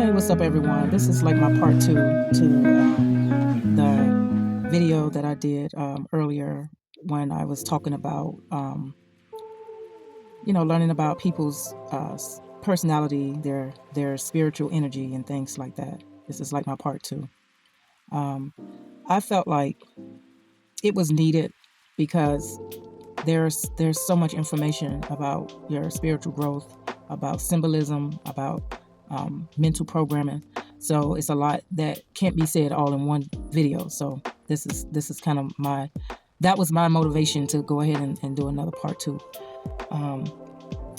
Hey, what's up, everyone? This is like my part two to the video that I did earlier when I was talking about, learning about people's personality, their spiritual energy, and things like that. This is like my part two. Um, I felt like it was needed because there's so much information about your spiritual growth, about symbolism, about mental programming. So it's a lot that can't be said all in one video. So this is kind of that was my motivation to go ahead and do another part two. Um,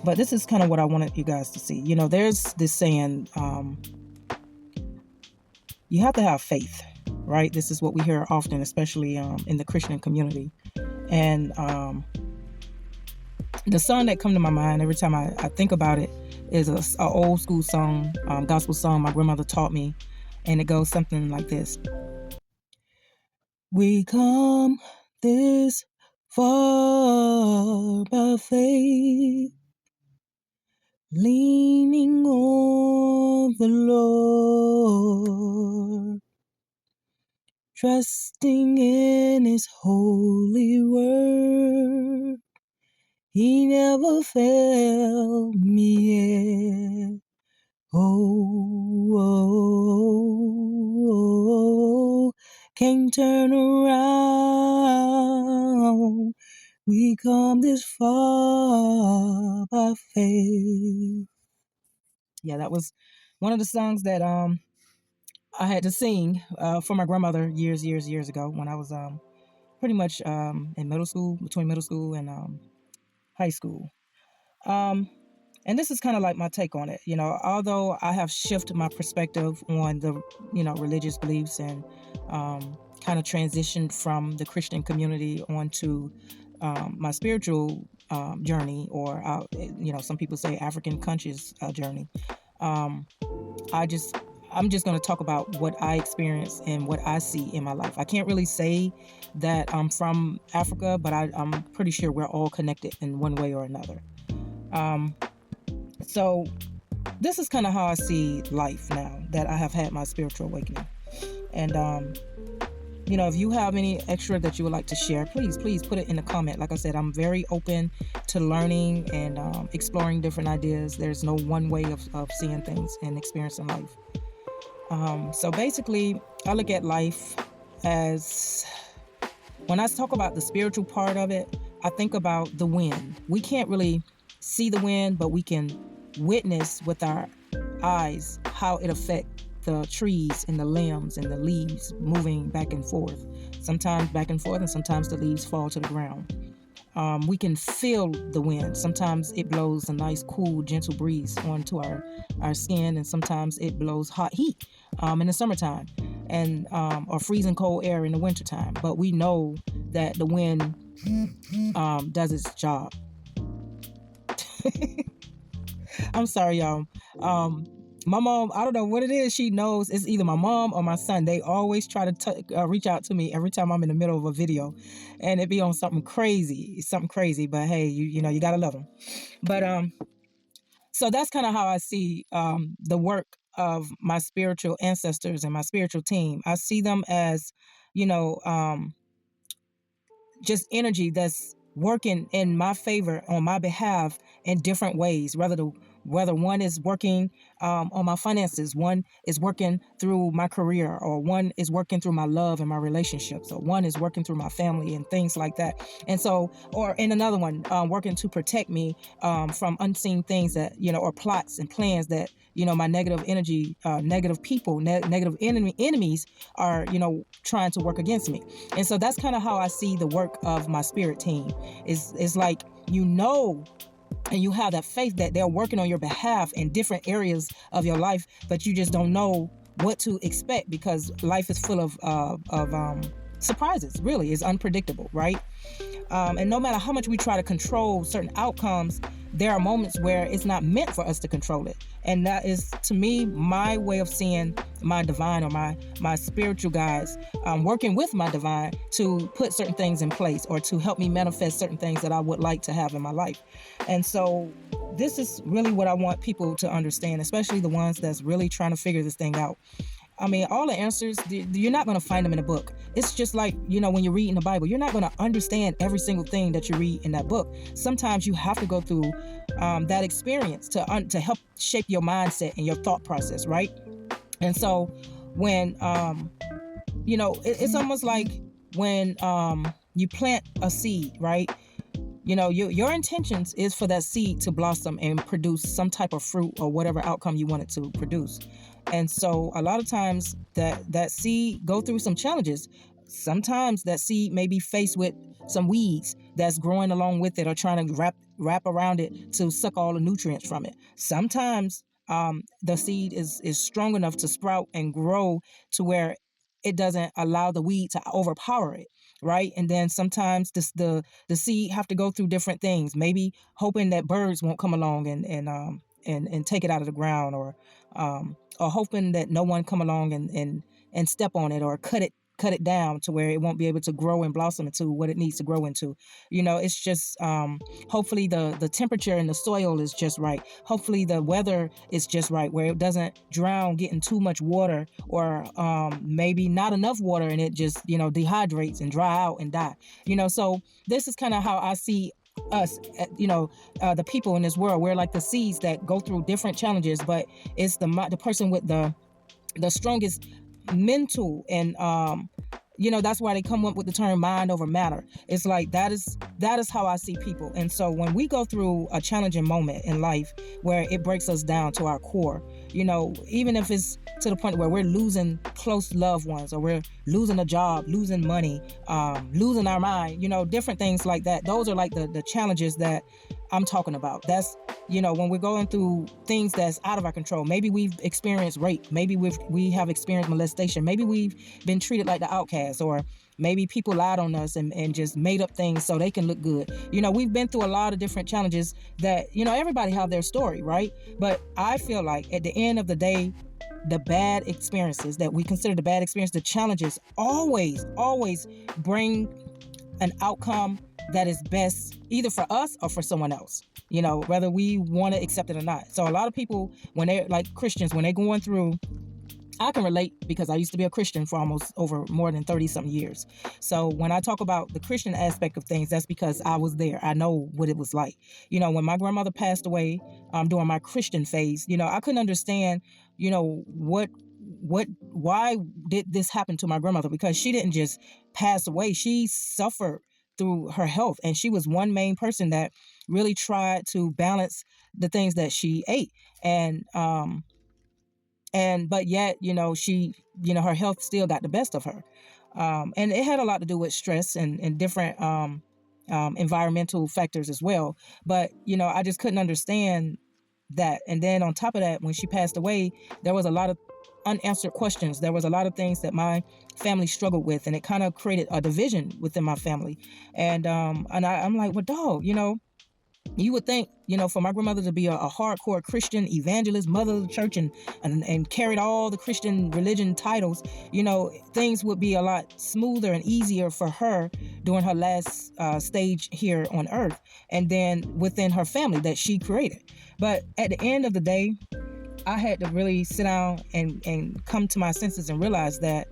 but this is kind of what I wanted you guys to see. There's this saying, you have to have faith, right? This is what we hear often, especially in the Christian community. And the song that come to my mind every time I think about it is a old school song, gospel song my grandmother taught me, and it goes something like this: we come this far by faith, leaning on the Lord, trusting in His holy word. He never failed me yet. Oh, can't turn around. We come this far by faith. Yeah, that was one of the songs that I had to sing for my grandmother years ago when I was pretty much in middle school, between middle school and high school. And this is kind of like my take on it. Although I have shifted my perspective on the, religious beliefs and kind of transitioned from the Christian community onto my spiritual journey, or, some people say African conscious journey. Um, I'm just going to talk about what I experience and what I see in my life. I can't really say that I'm from Africa, but I'm pretty sure we're all connected in one way or another. So this is kind of how I see life now that I have had my spiritual awakening. And, if you have any extra that you would like to share, please put it in the comment. Like I said, I'm very open to learning and exploring different ideas. There's no one way of seeing things and experiencing life. So basically, I look at life as, when I talk about the spiritual part of it, I think about the wind. We can't really see the wind, but we can witness with our eyes how it affects the trees and the limbs and the leaves moving back and forth. Sometimes back and forth, and sometimes the leaves fall to the ground. We can feel the wind. Sometimes it blows a nice, cool, gentle breeze onto our skin, and sometimes it blows hot heat in the summertime, and or freezing cold air in the wintertime. But we know that the wind does its job. I'm sorry, y'all. My mom, I don't know what it is. She knows it's either my mom or my son. They always try to reach out to me every time I'm in the middle of a video, and it be on something crazy. But hey, you gotta love them. But so that's kind of how I see the work of my spiritual ancestors and my spiritual team. I see them as, just energy that's working in my favor, on my behalf, in different ways. Whether one is working on my finances, one is working through my career, or one is working through my love and my relationships, or one is working through my family and things like that. And so, or in another one, working to protect me from unseen things that, or plots and plans that, my negative energy, negative people, negative enemies are, trying to work against me. And so that's kind of how I see the work of my spirit team. Is like, and you have that faith that they're working on your behalf in different areas of your life, but you just don't know what to expect, because life is full of surprises. Really, is unpredictable, right? And no matter how much we try to control certain outcomes, there are moments where it's not meant for us to control it. And that is, to me, my way of seeing my divine, or my spiritual guides, working with my divine to put certain things in place, or to help me manifest certain things that I would like to have in my life. And so this is really what I want people to understand, especially the ones that's really trying to figure this thing out. I mean, all the answers, you're not going to find them in a book. It's just like, when you're reading the Bible, you're not going to understand every single thing that you read in that book. Sometimes you have to go through that experience to help shape your mindset and your thought process, right? And so when, it's almost like when you plant a seed, right? Your intentions is for that seed to blossom and produce some type of fruit or whatever outcome you want it to produce. And so a lot of times that seed go through some challenges. Sometimes that seed may be faced with some weeds that's growing along with it, or trying to wrap around it to suck all the nutrients from it. Sometimes the seed is strong enough to sprout and grow to where it doesn't allow the weed to overpower it, right? And then sometimes the seed have to go through different things, maybe hoping that birds won't come along and take it out of the ground, or hoping that no one come along and step on it, or cut it down to where it won't be able to grow and blossom into what it needs to grow into. It's just hopefully the temperature in the soil is just right. Hopefully the weather is just right, where it doesn't drown getting too much water, or maybe not enough water and it just dehydrates and dry out and die. So this is kind of how I see us, the people in this world. We're like the seeds that go through different challenges, but it's the person with the strongest mental, and that's why they come up with the term mind over matter. It's like that is how I see people. And so when we go through a challenging moment in life where it breaks us down to our core, even if it's to the point where we're losing close loved ones, or we're losing a job, losing money, losing our mind, different things like that. Those are like the challenges that I'm talking about. That's, when we're going through things that's out of our control. Maybe we've experienced rape. Maybe we have experienced molestation. Maybe we've been treated like the outcast, or maybe people lied on us and just made up things so they can look good. We've been through a lot of different challenges that, everybody have their story, right? But I feel like at the end of the day, the bad experiences that we consider the bad experience, the challenges always bring an outcome that is best either for us or for someone else, whether we want to accept it or not. So a lot of people, when they're like Christians, when they're going through, I can relate because I used to be a Christian for more than 30 something years. So when I talk about the Christian aspect of things, that's because I was there. I know what it was like. When my grandmother passed away during my Christian phase, I couldn't understand, why did this happen to my grandmother? Because she didn't just pass away. She suffered through her health, and she was one main person that really tried to balance the things that she ate. But yet, she, her health still got the best of her. And it had a lot to do with stress and different environmental factors as well. But, I just couldn't understand that. And then on top of that, when she passed away, there was a lot of unanswered questions. There was a lot of things that my family struggled with, and it kind of created a division within my family. And I'm like, well, dog, you would think, for my grandmother to be a hardcore Christian evangelist, mother of the church, and carried all the Christian religion titles, things would be a lot smoother and easier for her during her last stage here on earth, and then within her family that she created. But at the end of the day, I had to really sit down and come to my senses and realize that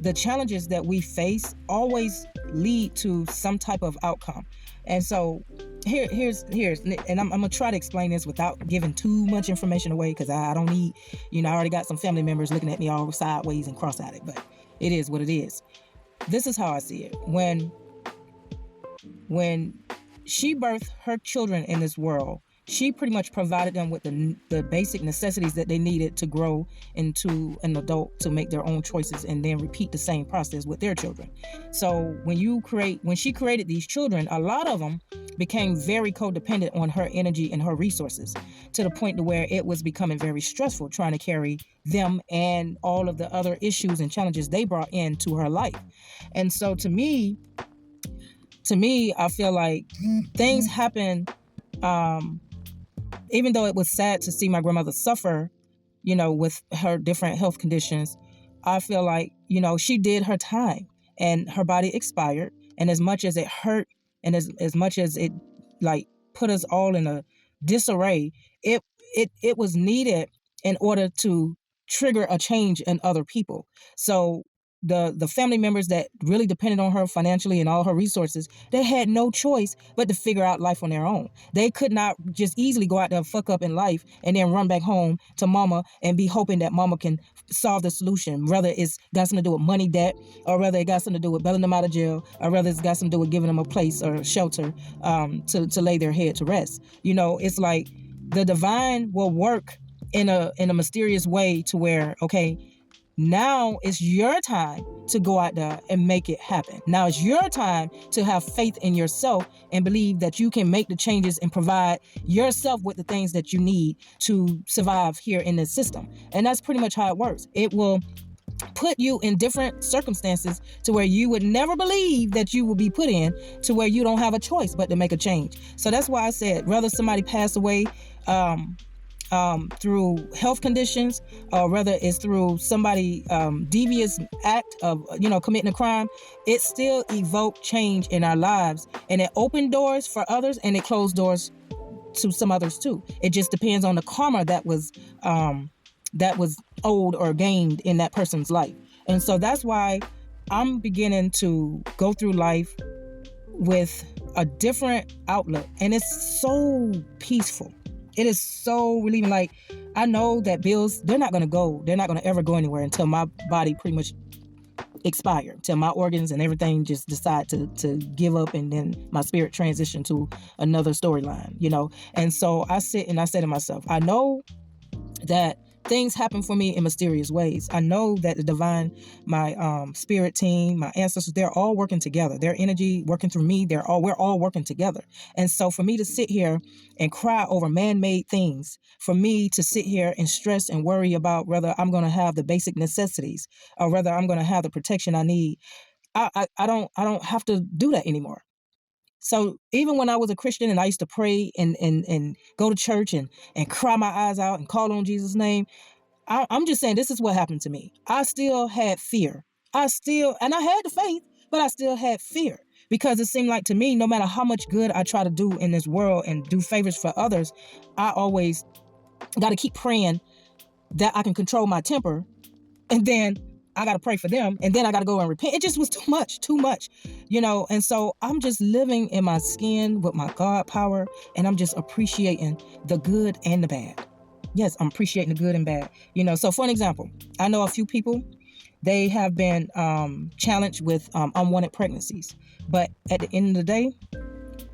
the challenges that we face always lead to some type of outcome. And so here's, and I'm gonna try to explain this without giving too much information away, because I don't need, I already got some family members looking at me all sideways and cross-eyed, but it is what it is. This is how I see it. When she birthed her children in this world, she pretty much provided them with the basic necessities that they needed to grow into an adult, to make their own choices, and then repeat the same process with their children. So when she created these children, a lot of them became very codependent on her energy and her resources, to the point to where it was becoming very stressful trying to carry them and all of the other issues and challenges they brought into her life. And so to me, I feel like things happen even though it was sad to see my grandmother suffer, with her different health conditions, I feel like, she did her time and her body expired. And as much as it hurt and as much as it like put us all in a disarray, it it was needed in order to trigger a change in other people. So the family members that really depended on her financially and all her resources, they had no choice but to figure out life on their own. They could not just easily go out there and fuck up in life and then run back home to mama and be hoping that mama can solve the solution. Whether it's got something to do with money debt, or whether it got something to do with bailing them out of jail, or whether it's got something to do with giving them a place or shelter to lay their head to rest. It's like the divine will work in a mysterious way to where, okay, now it's your time to go out there and make it happen. Now it's your time to have faith in yourself and believe that you can make the changes and provide yourself with the things that you need to survive here in this system. And that's pretty much how it works. It will put you in different circumstances to where you would never believe that you will be put in, to where you don't have a choice but to make a change. So that's why I said, whether somebody pass away through health conditions, or whether it's through somebody devious act of committing a crime, it still evoked change in our lives, and it opened doors for others and it closed doors to some others too. It just depends on the karma that was owed or gained in that person's life. And so that's why I'm beginning to go through life with a different outlook, and it's so peaceful. It is so relieving. Like, I know that bills, they're not going to ever go anywhere until my body pretty much expire, till my organs and everything just decide to give up, and then my spirit transition to another storyline, And so I sit and I say to myself, I know that things happen for me in mysterious ways. I know that the divine, my spirit team, my ancestors, they're all working together. Their energy working through me. We're all working together. And so for me to sit here and cry over man-made things, for me to sit here and stress and worry about whether I'm going to have the basic necessities or whether I'm going to have the protection I need, I don't have to do that anymore. So even when I was a Christian and I used to pray and go to church and cry my eyes out and call on Jesus' name, I'm just saying, this is what happened to me. I still had fear. And I had the faith, but I still had fear, because it seemed like to me, no matter how much good I try to do in this world and do favors for others, I always got to keep praying that I can control my temper, and then I got to pray for them, and then I got to go and repent. It just was too much, and so I'm just living in my skin with my God power, and I'm just appreciating the good and the bad. Yes, I'm appreciating the good and bad. So for an example, I know a few people, they have been challenged with unwanted pregnancies, but at the end of the day,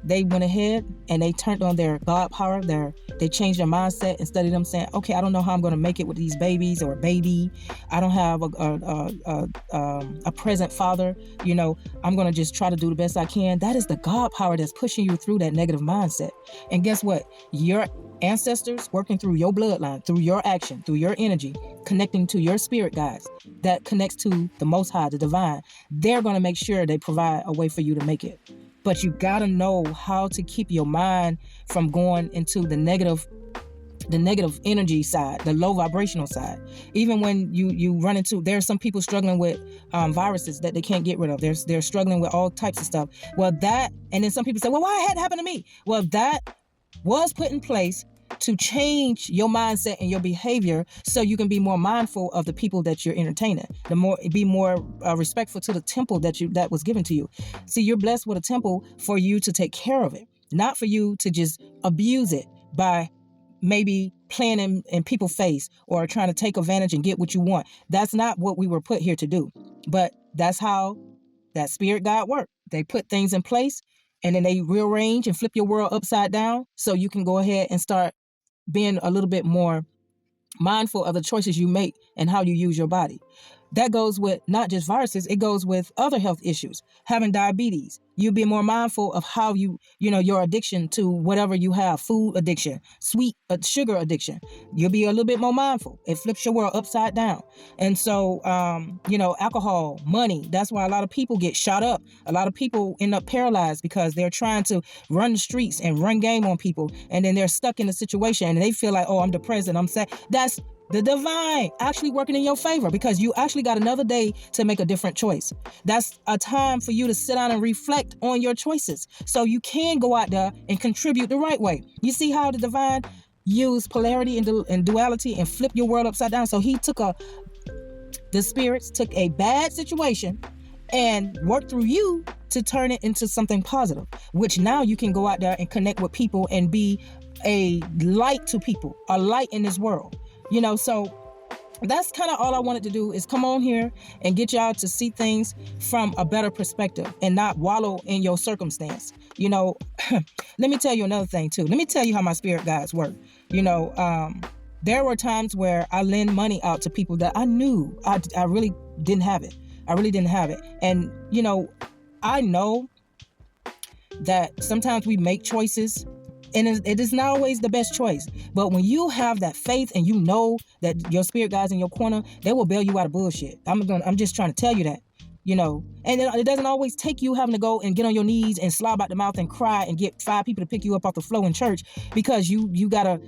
they went ahead and they turned on their God power. They changed their mindset. Instead of them saying, okay, I don't know how I'm going to make it with these babies or a baby. I don't have a present father. I'm going to just try to do the best I can. That is the God power that's pushing you through that negative mindset. And guess what? Your ancestors working through your bloodline, through your action, through your energy, connecting to your spirit guides that connects to the Most High, the divine, they're going to make sure they provide a way for you to make it. But you got to know how to keep your mind from going into the negative energy side, the low vibrational side. Even when you run into, there are some people struggling with viruses that they can't get rid of. They're struggling with all types of stuff. Well, and then some people say, well, why it had to happen to me? Well, that was put in place to change your mindset and your behavior so you can be more mindful of the people that you're entertaining. Be more respectful to the temple that was given to you. See, you're blessed with a temple for you to take care of it, not for you to just abuse it by maybe playing in people's face or trying to take advantage and get what you want. That's not what we were put here to do. But that's how that spirit guide works. They put things in place, and then they rearrange and flip your world upside down so you can go ahead and start being a little bit more mindful of the choices you make and how you use your body. That goes with not just viruses, it goes with other health issues. Having diabetes, you be more mindful of how your addiction to whatever you have, food addiction, sweet sugar addiction. You'll be a little bit more mindful. It flips your world upside down. And so, alcohol, money, that's why a lot of people get shot up. A lot of people end up paralyzed because they're trying to run the streets and run game on people. And then they're stuck in a situation and they feel like, oh, I'm depressed and I'm sad. That's the divine actually working in your favor because you actually got another day to make a different choice. That's a time for you to sit down and reflect on your choices so you can go out there and contribute the right way. You see how the divine used polarity and duality and flip your world upside down? So he took the spirits took a bad situation and worked through you to turn it into something positive, which now you can go out there and connect with people and be a light to people, a light in this world. So that's kind of all I wanted to do is come on here and get y'all to see things from a better perspective and not wallow in your circumstance. Let me tell you another thing too. Let me tell you how my spirit guides work. There were times where I lend money out to people that I knew I really didn't have it. I really didn't have it. And, I know that sometimes we make choices and it is not always the best choice. But when you have that faith and you know that your spirit guides in your corner, they will bail you out of bullshit. I'm just trying to tell you that, and it doesn't always take you having to go and get on your knees and slob out the mouth and cry and get 5 people to pick you up off the floor in church because you gotta,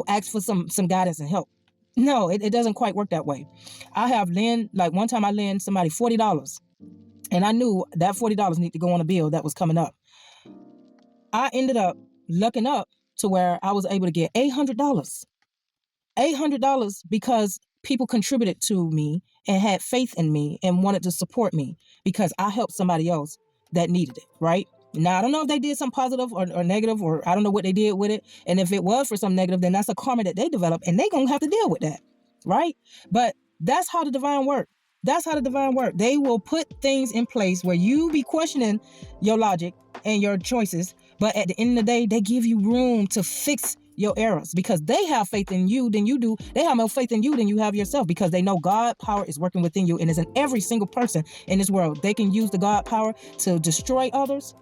ask for some guidance and help. No, it doesn't quite work that way. I have one time I lent somebody $40 and I knew that $40 needed to go on a bill that was coming up. I ended up lucking up to where I was able to get $800 because people contributed to me and had faith in me and wanted to support me because I helped somebody else that needed it, right? Now, I don't know if they did something positive or negative, or I don't know what they did with it. And if it was for something negative, then that's a karma that they developed and they're going to have to deal with that, right? But that's how the divine work. That's how the divine work. They will put things in place where you be questioning your logic and your choices, but at the end of the day, they give you room to fix your errors because they have faith in you than you do. They have more faith in you than you have yourself because they know God power is working within you and is in every single person in this world. They can use the God power to destroy others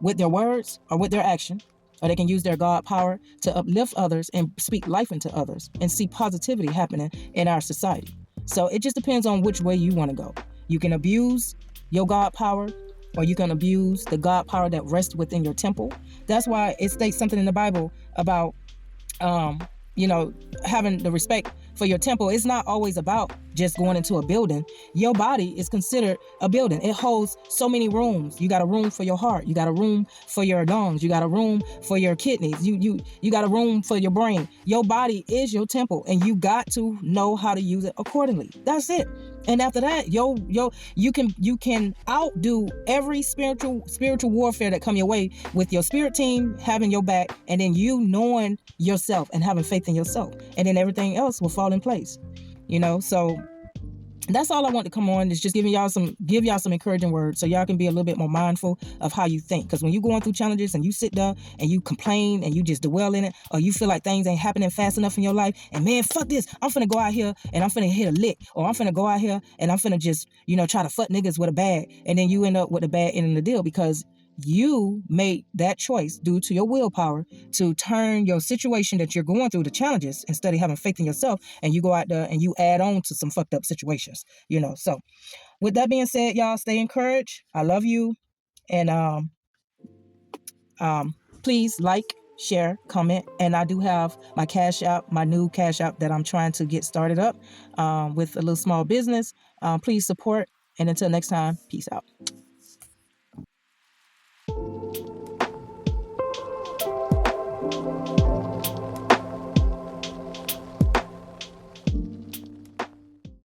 with their words or with their action, or they can use their God power to uplift others and speak life into others and see positivity happening in our society. So it just depends on which way you want to go. You can abuse your God power, or you can abuse the God power that rests within your temple. That's why it states something in the Bible about, having the respect for your temple. It's not always about just going into a building. Your body is considered a building. It holds so many rooms. You got a room for your heart. You got a room for your lungs. You got a room for your kidneys. You got a room for your brain. Your body is your temple, and you got to know how to use it accordingly. That's it. And after that, you can outdo every spiritual warfare that come your way with your spirit team having your back, and then you knowing yourself and having faith in yourself, and then everything else will fall in place. So that's all I want to come on is just give y'all some encouraging words so y'all can be a little bit more mindful of how you think. Because when you're going through challenges and you sit there and you complain and you just dwell in it, or you feel like things ain't happening fast enough in your life, and man, fuck this, I'm finna go out here and I'm finna hit a lick, or I'm finna go out here and I'm finna just, try to fuck niggas with a bag, and then you end up with a bad end of the deal because you made that choice due to your willpower to turn your situation that you're going through, the challenges, instead of having faith in yourself, and you go out there and you add on to some fucked up situations, So with that being said, y'all stay encouraged. I love you. And please like, share, comment. And I do have my Cash App, my new Cash App that I'm trying to get started up with a little small business. Please support. And until next time, peace out.